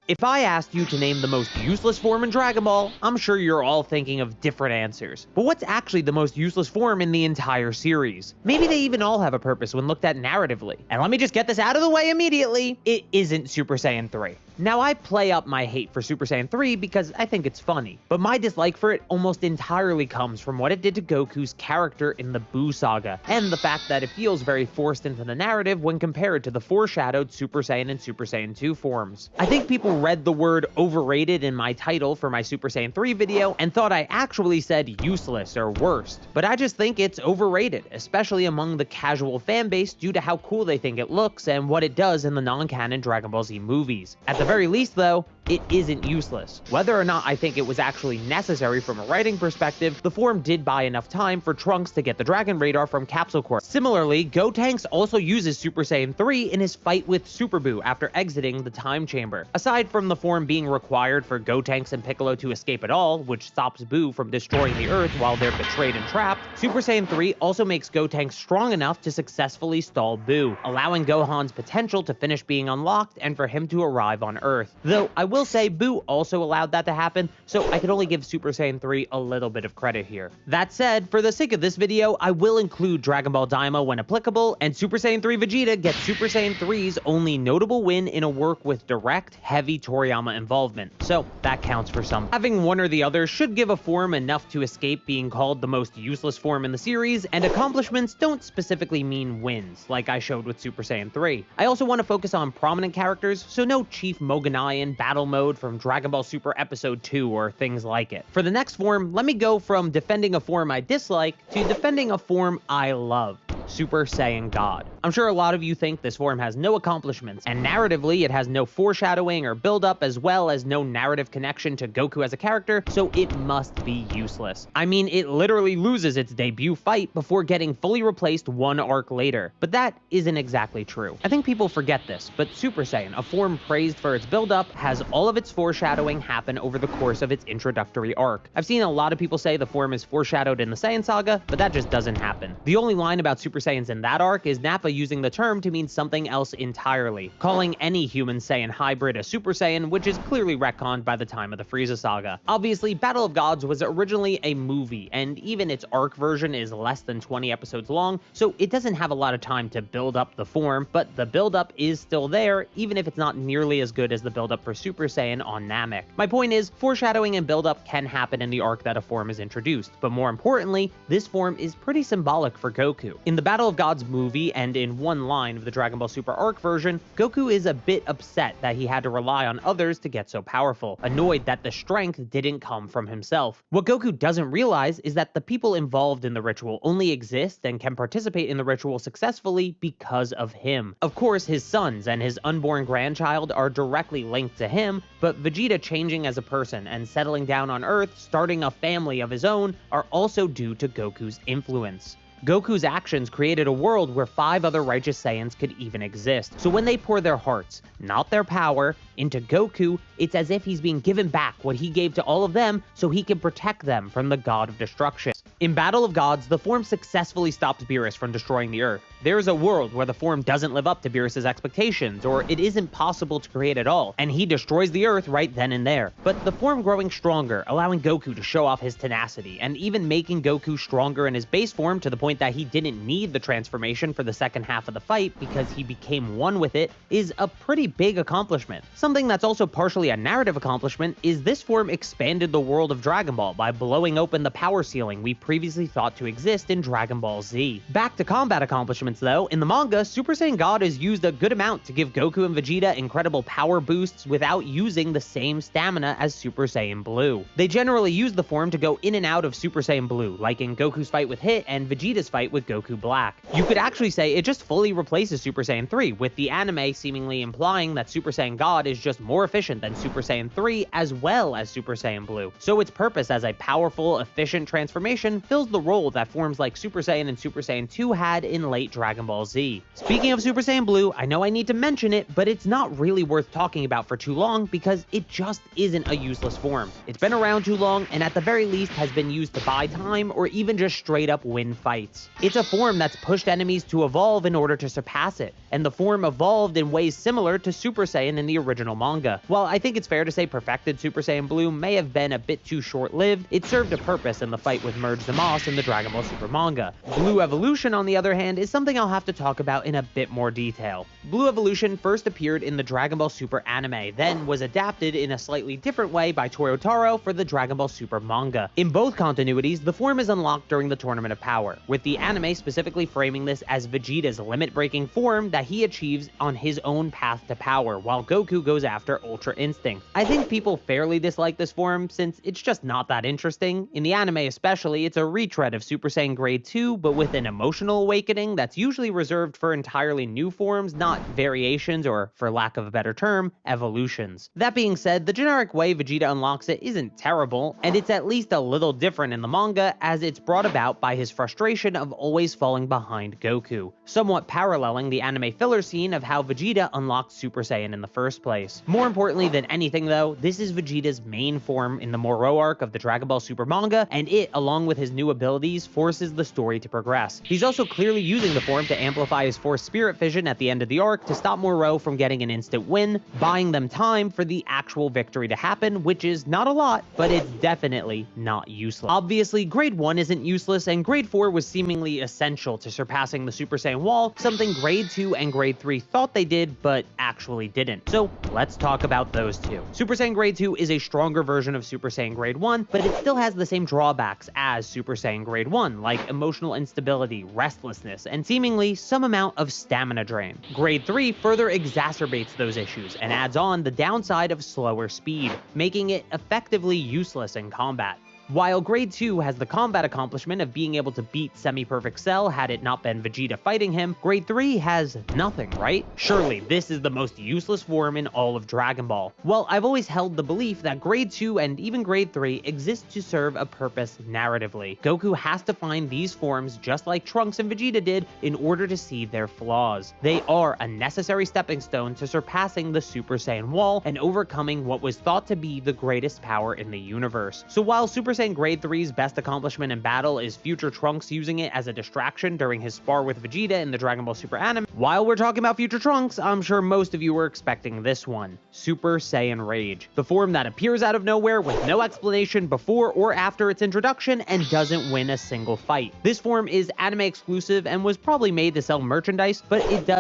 If I asked you to name the most useless form in Dragon Ball, I'm sure you're all thinking of different answers. But what's actually the most useless form in the entire series? Maybe they even all have a purpose when looked at narratively. And let me just get this out of the way immediately, it isn't Super Saiyan 3. Now, I play up my hate for Super Saiyan 3 because I think it's funny, but my dislike for it almost entirely comes from what it did to Goku's character in the Buu saga, and the fact that it feels very forced into the narrative when compared to the foreshadowed Super Saiyan and Super Saiyan 2 forms. I think people read the word overrated in my title for my Super Saiyan 3 video and thought I actually said useless or worst, but I just think it's overrated, especially among the casual fan base due to how cool they think it looks and what it does in the non-canon Dragon Ball Z movies. At the very least though, it isn't useless. Whether or not I think it was actually necessary from a writing perspective, the form did buy enough time for Trunks to get the Dragon Radar from Capsule Corp. Similarly, Gotenks also uses Super Saiyan 3 in his fight with Super Buu after exiting the Time Chamber. Aside from the form being required for Gotenks and Piccolo to escape at all, which stops Buu from destroying the Earth while they're betrayed and trapped, Super Saiyan 3 also makes Gotenks strong enough to successfully stall Buu, allowing Gohan's potential to finish being unlocked and for him to arrive on Earth. Though I will say Buu also allowed that to happen, so I could only give Super Saiyan 3 a little bit of credit here. That said, for the sake of this video, I will include Dragon Ball Daima when applicable, and Super Saiyan 3 Vegeta gets Super Saiyan 3's only notable win in a work with direct, heavy Toriyama involvement, so that counts for some. Having one or the other should give a form enough to escape being called the most useless form in the series, and accomplishments don't specifically mean wins, like I showed with Super Saiyan 3. I also want to focus on prominent characters, so no Chief Moganayan battle mode from Dragon Ball Super Episode 2 or things like it. For the next form, let me go from defending a form I dislike to defending a form I love. Super Saiyan God. I'm sure a lot of you think this form has no accomplishments, and narratively it has no foreshadowing or build-up as well as no narrative connection to Goku as a character, so it must be useless. I mean, it literally loses its debut fight before getting fully replaced one arc later, but that isn't exactly true. I think people forget this, but Super Saiyan, a form praised for its build-up, has all of its foreshadowing happen over the course of its introductory arc. I've seen a lot of people say the form is foreshadowed in the Saiyan saga, but that just doesn't happen. The only line about Super Saiyans in that arc is Nappa using the term to mean something else entirely, calling any human Saiyan hybrid a Super Saiyan, which is clearly retconned by the time of the Frieza saga. Obviously, Battle of Gods was originally a movie, and even its arc version is less than 20 episodes long, so it doesn't have a lot of time to build up the form, but the build-up is still there, even if it's not nearly as good as the build-up for Super Saiyan on Namek. My point is, foreshadowing and build-up can happen in the arc that a form is introduced, but more importantly, this form is pretty symbolic for Goku. In the Battle of Gods movie, and in one line of the Dragon Ball Super arc version, Goku is a bit upset that he had to rely on others to get so powerful, annoyed that the strength didn't come from himself. What Goku doesn't realize is that the people involved in the ritual only exist and can participate in the ritual successfully because of him. Of course, his sons and his unborn grandchild are directly linked to him, but Vegeta changing as a person and settling down on Earth, starting a family of his own, are also due to Goku's influence. Goku's actions created a world where 5 other righteous Saiyans could even exist. So when they pour their hearts, not their power, into Goku, it's as if he's being given back what he gave to all of them so he can protect them from the God of Destruction. In Battle of Gods, the form successfully stops Beerus from destroying the Earth. There is a world where the form doesn't live up to Beerus' expectations, or it isn't possible to create at all, and he destroys the Earth right then and there. But the form growing stronger, allowing Goku to show off his tenacity, and even making Goku stronger in his base form to the point that he didn't need the transformation for the second half of the fight because he became one with it, is a pretty big accomplishment. Something that's also partially a narrative accomplishment is this form expanded the world of Dragon Ball by blowing open the power ceiling we previously thought to exist in Dragon Ball Z. Back to combat accomplishments though, in the manga, Super Saiyan God is used a good amount to give Goku and Vegeta incredible power boosts without using the same stamina as Super Saiyan Blue. They generally use the form to go in and out of Super Saiyan Blue, like in Goku's fight with Hit and Vegeta's fight with Goku Black. You could actually say it just fully replaces Super Saiyan 3, with the anime seemingly implying that Super Saiyan God is just more efficient than Super Saiyan 3 as well as Super Saiyan Blue. So its purpose as a powerful, efficient transformation fills the role that forms like Super Saiyan and Super Saiyan 2 had in late Dragon Ball Z. Speaking of Super Saiyan Blue, I know I need to mention it, but it's not really worth talking about for too long because it just isn't a useless form. It's been around too long and at the very least has been used to buy time or even just straight up win fights. It's a form that's pushed enemies to evolve in order to surpass it, and the form evolved in ways similar to Super Saiyan in the original manga. While I think it's fair to say perfected Super Saiyan Blue may have been a bit too short-lived, it served a purpose in the fight with Merge Zamasu in the Dragon Ball Super manga. Blue Evolution, on the other hand, is something I'll have to talk about in a bit more detail. Blue Evolution first appeared in the Dragon Ball Super anime, then was adapted in a slightly different way by Toyotaro for the Dragon Ball Super manga. In both continuities, the form is unlocked during the Tournament of Power, with the anime specifically framing this as Vegeta's limit-breaking form that he achieves on his own path to power, while Goku goes after Ultra Instinct. I think people fairly dislike this form since it's just not that interesting. In the anime especially, it's a retread of Super Saiyan Grade 2, but with an emotional awakening that's usually reserved for entirely new forms, not variations or, for lack of a better term, evolutions. That being said, the generic way Vegeta unlocks it isn't terrible, and it's at least a little different in the manga as it's brought about by his frustration of always falling behind Goku, somewhat paralleling the anime filler scene of how Vegeta unlocked Super Saiyan in the first place. More importantly than anything though, this is Vegeta's main form in the Moro arc of the Dragon Ball Super manga, and it, along with his new abilities, forces the story to progress. He's also clearly using the form to amplify his Force Spirit Fission at the end of the arc to stop Moro from getting an instant win, buying them time for the actual victory to happen, which is not a lot, but it's definitely not useless. Obviously, Grade 1 isn't useless, and Grade 4 was seemingly essential to surpassing the Super Saiyan Wall, something Grade 2 and Grade 3 thought they did, but actually didn't. So let's talk about those two. Super Saiyan Grade 2 is a stronger version of Super Saiyan Grade 1, but it still has the same drawbacks as Super Saiyan Grade 1, like emotional instability, restlessness, and seemingly some amount of stamina drain. Grade 3 further exacerbates those issues and adds on the downside of slower speed, making it effectively useless in combat. While Grade 2 has the combat accomplishment of being able to beat Semi-Perfect Cell had it not been Vegeta fighting him, Grade 3 has nothing, right? Surely this is the most useless form in all of Dragon Ball. Well, I've always held the belief that Grade 2 and even Grade 3 exist to serve a purpose narratively. Goku has to find these forms just like Trunks and Vegeta did in order to see their flaws. They are a necessary stepping stone to surpassing the Super Saiyan Wall and overcoming what was thought to be the greatest power in the universe. So while Super Saiyan Grade 3's best accomplishment in battle is future Trunks using it as a distraction during his spar with Vegeta in the Dragon Ball Super anime, while we're talking about future Trunks, I'm sure most of you were expecting this one, Super Saiyan Rage, the form that appears out of nowhere with no explanation before or after its introduction and doesn't win a single fight. This form is anime exclusive and was probably made to sell merchandise, but it does